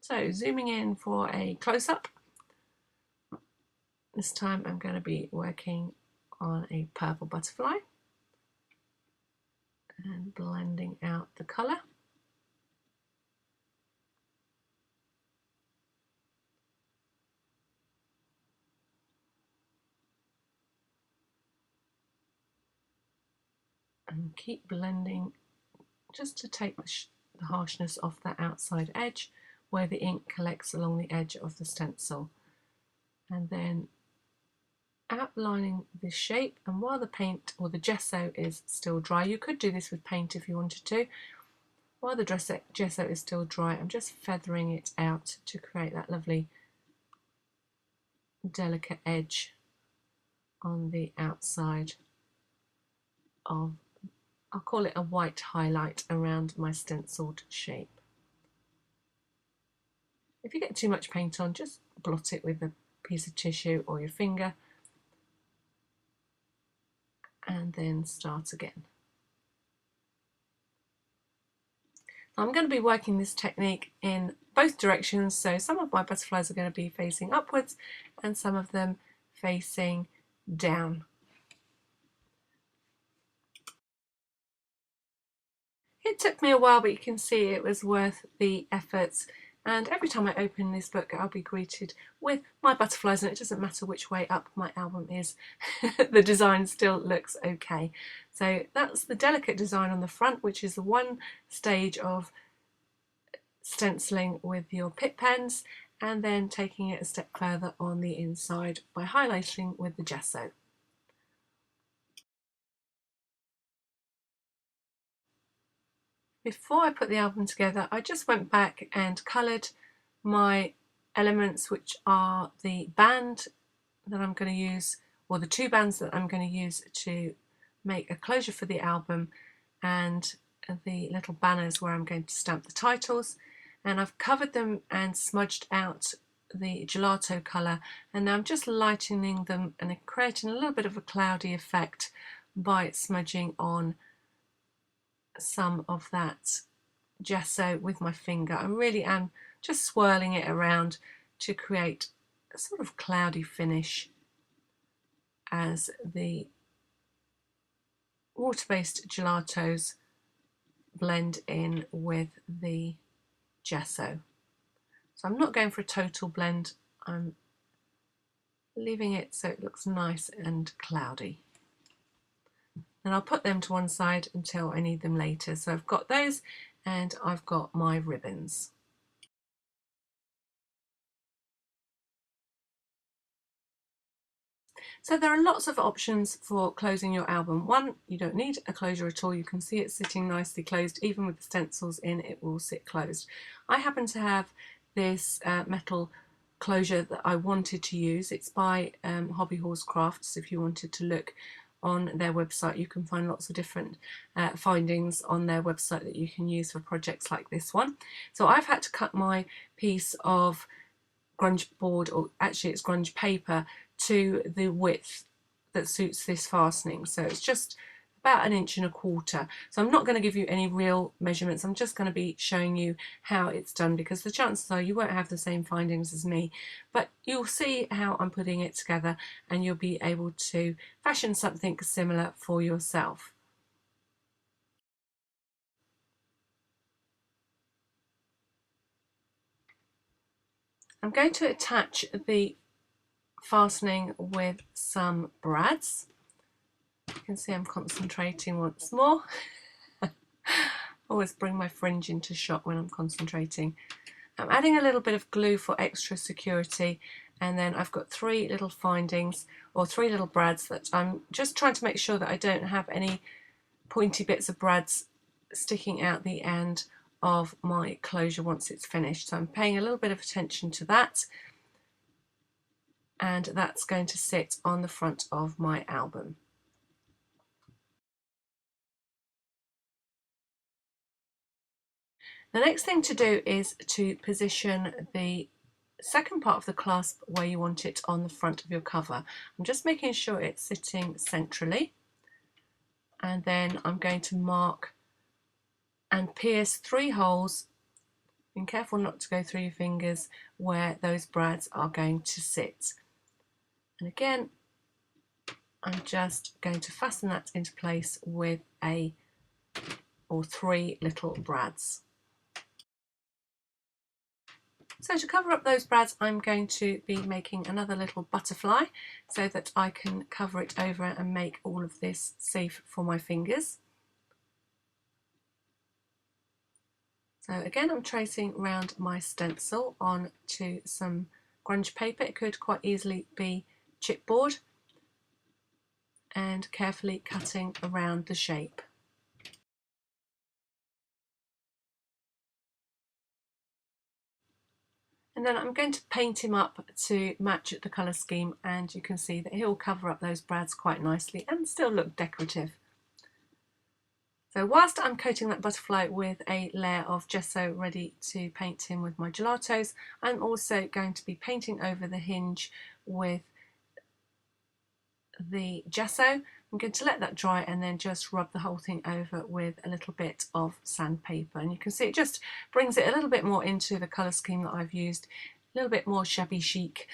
A: So zooming in for a close-up. This time I'm going to be working on a purple butterfly and blending out the colour. And keep blending just to take the harshness off that outside edge where the ink collects along the edge of the stencil. And then outlining this shape, and while the paint or the gesso is still dry, you could do this with paint if you wanted to, while the gesso is still dry, I'm just feathering it out to create that lovely delicate edge on the outside of, I'll call it a white highlight around my stenciled shape. If you get too much paint on, just blot it with a piece of tissue or your finger and then start again. I'm going to be working this technique in both directions, so some of my butterflies are going to be facing upwards and some of them facing down. It took me a while, but you can see it was worth the efforts, and every time I open this book I'll be greeted with my butterflies, and it doesn't matter which way up my album is, the design still looks okay. So that's the delicate design on the front, which is the one stage of stenciling with your Pitt pens, and then taking it a step further on the inside by highlighting with the gesso. before I put the album together, I just went back and coloured my elements, which are the band that I'm going to use, or the two bands that I'm going to use to make a closure for the album, and the little banners where I'm going to stamp the titles. And I've covered them and smudged out the gelato colour, and now I'm just lightening them and creating a little bit of a cloudy effect by smudging on some of that gesso with my finger. I really am just swirling it around to create a sort of cloudy finish as the water-based gelatos blend in with the gesso. So I'm not going for a total blend, I'm leaving it so it looks nice and cloudy. And I'll put them to one side until I need them later. So I've got those and I've got my ribbons. So there are lots of options for closing your album. One, you don't need a closure at all. You can see it sitting nicely closed. Even with the stencils in, it will sit closed. I happen to have this metal closure that I wanted to use. It's by Hobby Horse Crafts. If you wanted to look on their website, you can find lots of different findings on their website that you can use for projects like this one. So I've had to cut my piece of grunge board, or actually it's grunge paper, to the width that suits this fastening. So it's just about 1.25 inches. So I'm not going to give you any real measurements. I'm just going to be showing you how it's done, because the chances are you won't have the same findings as me, but you'll see how I'm putting it together and you'll be able to fashion something similar for yourself. I'm going to attach the fastening with some brads. You can see I'm concentrating once more. Always bring my fringe into shot when I'm concentrating. I'm adding a little bit of glue for extra security, and then I've got 3 little findings, or 3 little brads, that I'm just trying to make sure that I don't have any pointy bits of brads sticking out the end of my closure once it's finished. So I'm paying a little bit of attention to that, and that's going to sit on the front of my album. The next thing to do is to position the second part of the clasp where you want it on the front of your cover. I'm just making sure it's sitting centrally, and then I'm going to mark and pierce 3 holes. Be careful not to go through your fingers where those brads are going to sit. And again, I'm just going to fasten that into place with 3 little brads. So to cover up those brads, I'm going to be making another little butterfly so that I can cover it over and make all of this safe for my fingers. So again, I'm tracing around my stencil onto some grunge paper. It could quite easily be chipboard, and carefully cutting around the shape. And then I'm going to paint him up to match the colour scheme, and you can see that he'll cover up those brads quite nicely and still look decorative. So whilst I'm coating that butterfly with a layer of gesso ready to paint him with my gelatos, I'm also going to be painting over the hinge with the gesso. I'm going to let that dry and then just rub the whole thing over with a little bit of sandpaper, and you can see it just brings it a little bit more into the colour scheme that I've used, a little bit more shabby chic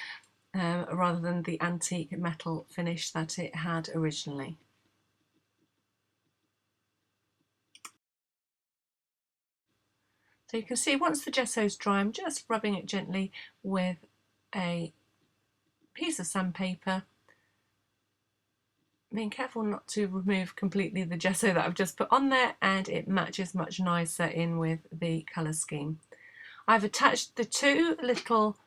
A: rather than the antique metal finish that it had originally. So you can see once the gesso's dry, I'm just rubbing it gently with a piece of sandpaper, being careful not to remove completely the gesso that I've just put on there, and it matches much nicer in with the colour scheme. I've attached the 2 little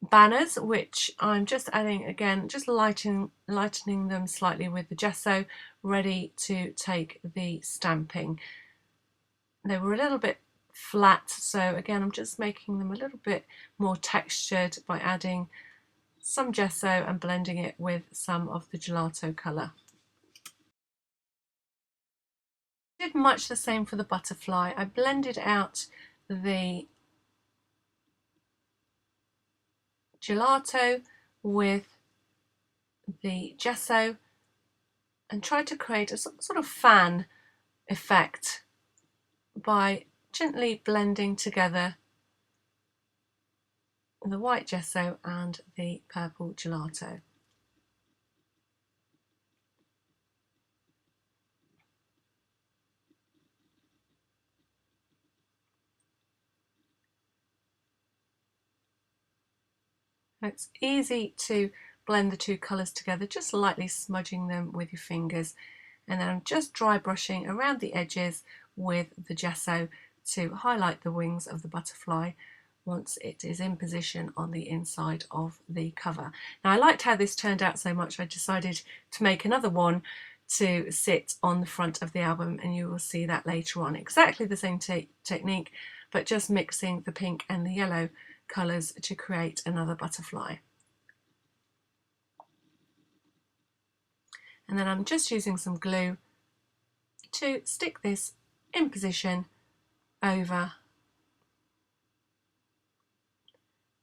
A: banners, which I'm just adding, again, just lightening them slightly with the gesso, ready to take the stamping. they were a little bit flat, so again I'm just making them a little bit more textured by adding some gesso and blending it with some of the gelato colour. I did much the same for the butterfly. I blended out the gelato with the gesso and tried to create a sort of fan effect by gently blending together the white gesso and the purple gelato. It's easy to blend the two colours together, just lightly smudging them with your fingers, and then I'm just dry brushing around the edges with the gesso to highlight the wings of the butterfly once it is in position on the inside of the cover. Now, I liked how this turned out so much I decided to make another one to sit on the front of the album, and you will see that later on. Exactly the same technique, but just mixing the pink and the yellow colours to create another butterfly. And then I'm just using some glue to stick this in position over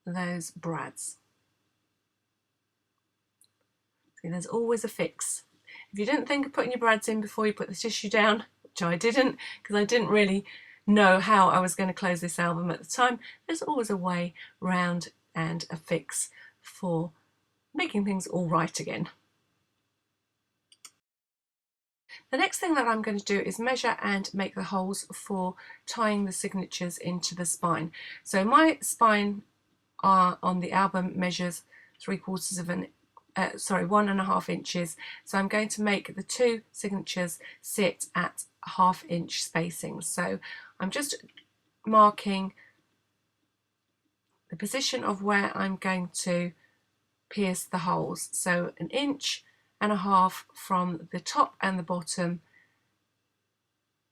A: those brads. See, there's always a fix. If you didn't think of putting your brads in before you put the tissue down, which I didn't, because I didn't really know how I was going to close this album at the time, there's always a way round and a fix for making things all right again. The next thing that I'm going to do is measure and make the holes for tying the signatures into the spine. So my spine on the album measures 1.5 inches. So I'm going to make the two signatures sit at 1/2 inch spacing. So I'm just marking the position of where I'm going to pierce the holes. So 1.5 inches from the top and the bottom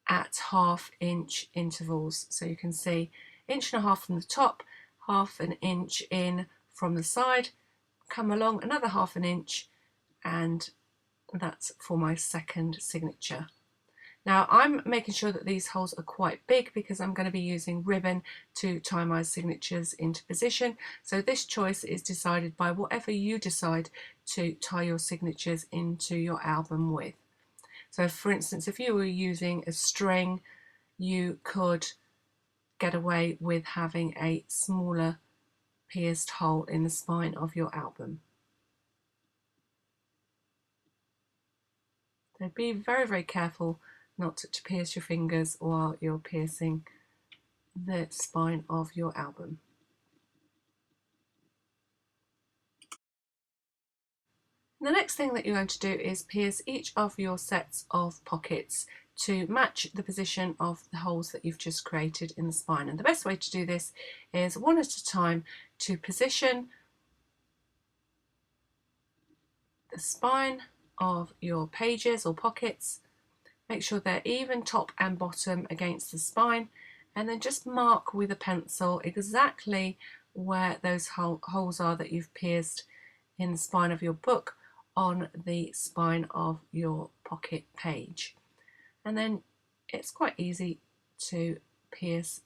A: at 1/2 inch intervals. So you can see 1.5 inches from the top, 1/2 inch in from the side, come along another 1/2 inch, and that's for my second signature. Now I'm making sure that these holes are quite big because I'm going to be using ribbon to tie my signatures into position. So this choice is decided by whatever you decide to tie your signatures into your album with. So for instance, if you were using a string, you could get away with having a smaller pierced hole in the spine of your album. So be very, very careful not to pierce your fingers while you're piercing the spine of your album. The next thing that you're going to do is pierce each of your sets of pockets to match the position of the holes that you've just created in the spine. And the best way to do this is one at a time to position the spine of your pages or pockets. Make sure they're even top and bottom against the spine, and then just mark with a pencil exactly where those holes are that you've pierced in the spine of your book on the spine of your pocket page. And then it's quite easy to pierce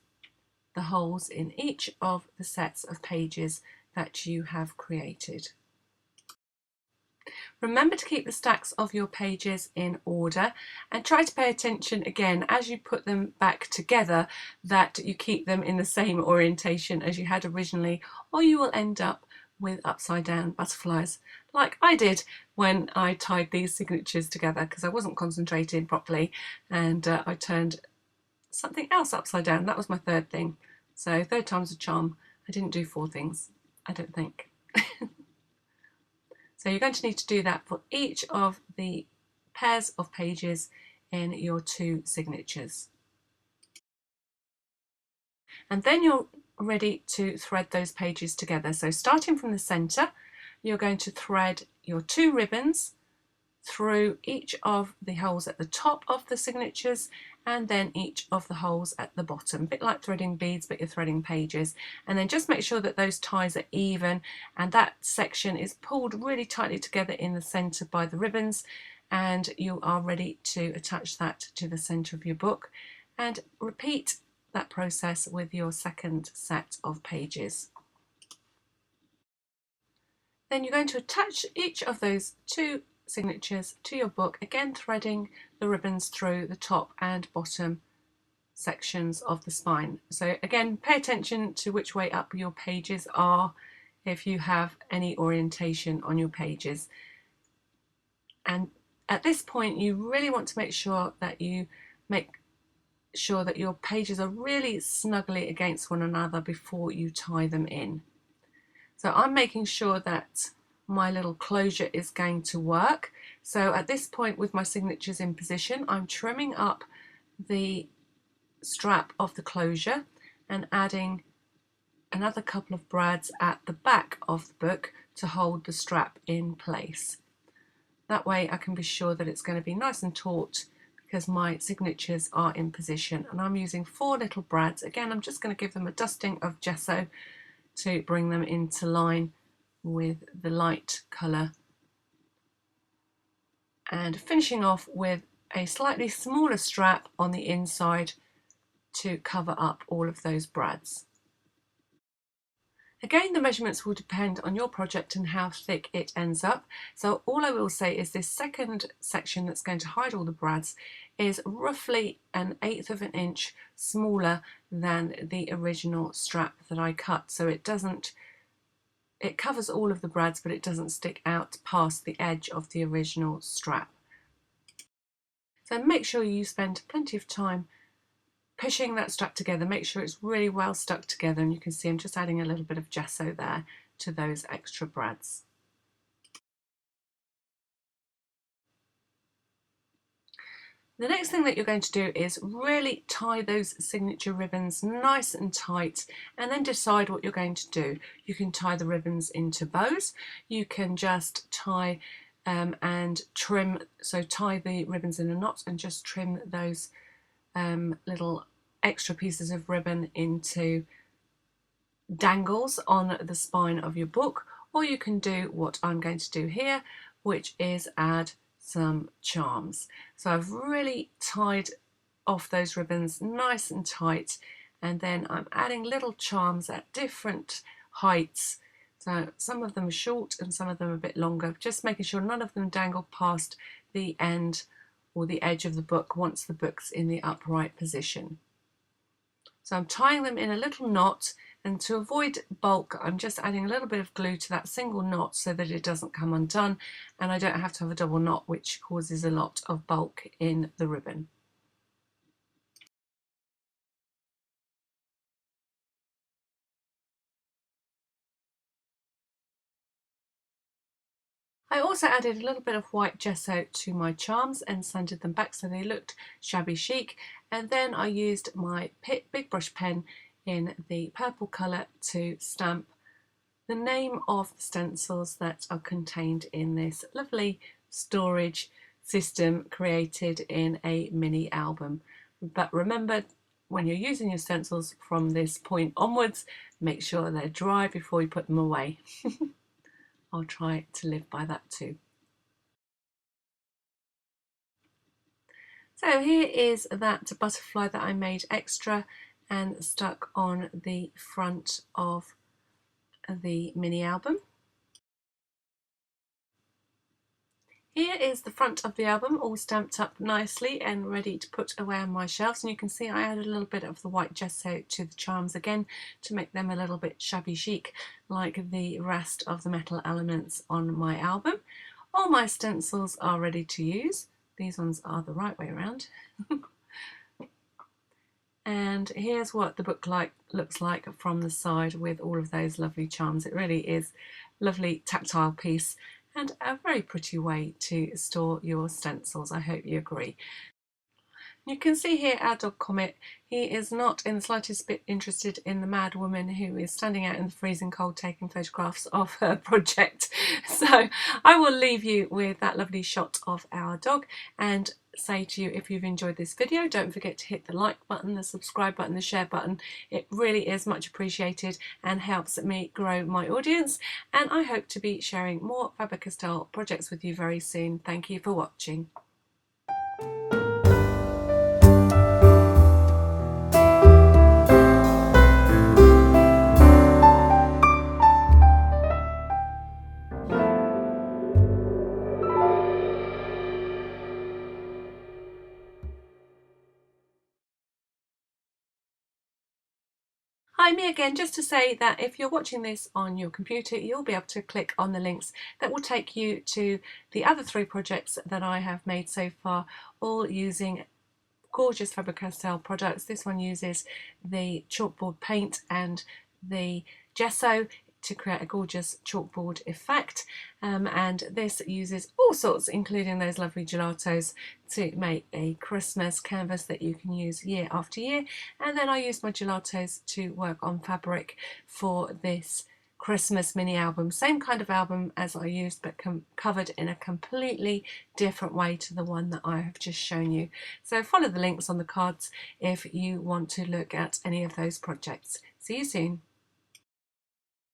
A: the holes in each of the sets of pages that you have created. Remember to keep the stacks of your pages in order, and try to pay attention again as you put them back together that you keep them in the same orientation as you had originally, or you will end up with upside down butterflies like I did when I tied these signatures together because I wasn't concentrating properly, and I turned something else upside down. That was my third thing. So third time's a charm. I didn't do 4 things, I don't think. So you're going to need to do that for each of the pairs of pages in your 2 signatures. And then you're ready to thread those pages together. So starting from the centre, you're going to thread your 2 ribbons through each of the holes at the top of the signatures and then each of the holes at the bottom, a bit like threading beads, but you're threading pages. And then just make sure that those ties are even and that section is pulled really tightly together in the center by the ribbons, and you are ready to attach that to the center of your book, and repeat that process with your second set of pages. Then you're going to attach each of those two signatures to your book, again threading the ribbons through the top and bottom sections of the spine. So again, pay attention to which way up your pages are if you have any orientation on your pages. And at this point you really want to make sure that you make sure that your pages are really snugly against one another before you tie them in. So I'm making sure that my little closure is going to work. So at this point, with my signatures in position, I'm trimming up the strap of the closure and adding another couple of brads at the back of the book to hold the strap in place. That way I can be sure that it's going to be nice and taut because my signatures are in position, and I'm using 4 little brads. Again, I'm just going to give them a dusting of gesso to bring them into line with the light colour, and finishing off with a slightly smaller strap on the inside to cover up all of those brads. Again, the measurements will depend on your project and how thick it ends up. So all I will say is this second section that's going to hide all the brads is roughly 1/8 of an inch smaller than the original strap that I cut. So it covers all of the brads, but it doesn't stick out past the edge of the original strap. So make sure you spend plenty of time pushing that strap together. Make sure it's really well stuck together, and you can see I'm just adding a little bit of gesso there to those extra brads. The next thing that you're going to do is really tie those signature ribbons nice and tight, and then decide what you're going to do. You can tie the ribbons into bows, you can just tie and trim, so tie the ribbons in a knot and just trim those little extra pieces of ribbon into dangles on the spine of your book, or you can do what I'm going to do here, which is add some charms. So I've really tied off those ribbons nice and tight, and then I'm adding little charms at different heights. So some of them are short and some of them are a bit longer, just making sure none of them dangle past the end or the edge of the book once the book's in the upright position. So I'm tying them in a little knot, and to avoid bulk I'm just adding a little bit of glue to that single knot so that it doesn't come undone and I don't have to have a double knot, which causes a lot of bulk in the ribbon. I also added a little bit of white gesso to my charms and sanded them back so they looked shabby chic, and then I used my Pitt big brush pen in the purple colour to stamp the name of the stencils that are contained in this lovely storage system created in a mini album. But remember, when you're using your stencils from this point onwards, make sure they're dry before you put them away. I'll try to live by that too. So here is that butterfly that I made extra and stuck on the front of the mini album. Here is the front of the album, all stamped up nicely and ready to put away on my shelves, and you can see I added a little bit of the white gesso to the charms again to make them a little bit shabby chic like the rest of the metal elements on my album. All my stencils are ready to use. These ones are the right way around. And here's what the book looks like from the side with all of those lovely charms. It really is a lovely tactile piece and a very pretty way to store your stencils. I hope you agree. You can see here our dog Comet. He is not in the slightest bit interested in the mad woman who is standing out in the freezing cold taking photographs of her project. So I will leave you with that lovely shot of our dog and say to you, if you've enjoyed this video, don't forget to hit the like button, the subscribe button, the share button. It really is much appreciated and helps me grow my audience, and I hope to be sharing more Faber-Castell projects with you very soon. Thank you for watching. Hi, me again, just to say that if you're watching this on your computer, you'll be able to click on the links that will take you to the other 3 projects that I have made so far, all using gorgeous Faber-Castell products. This one uses the chalkboard paint and the gesso to create a gorgeous chalkboard effect, and this uses all sorts, including those lovely gelatos, to make a Christmas canvas that you can use year after year. And then I used my gelatos to work on fabric for this Christmas mini album, same kind of album as I used, but covered in a completely different way to the one that I have just shown you. So follow the links on the cards if you want to look at any of those projects. See you soon.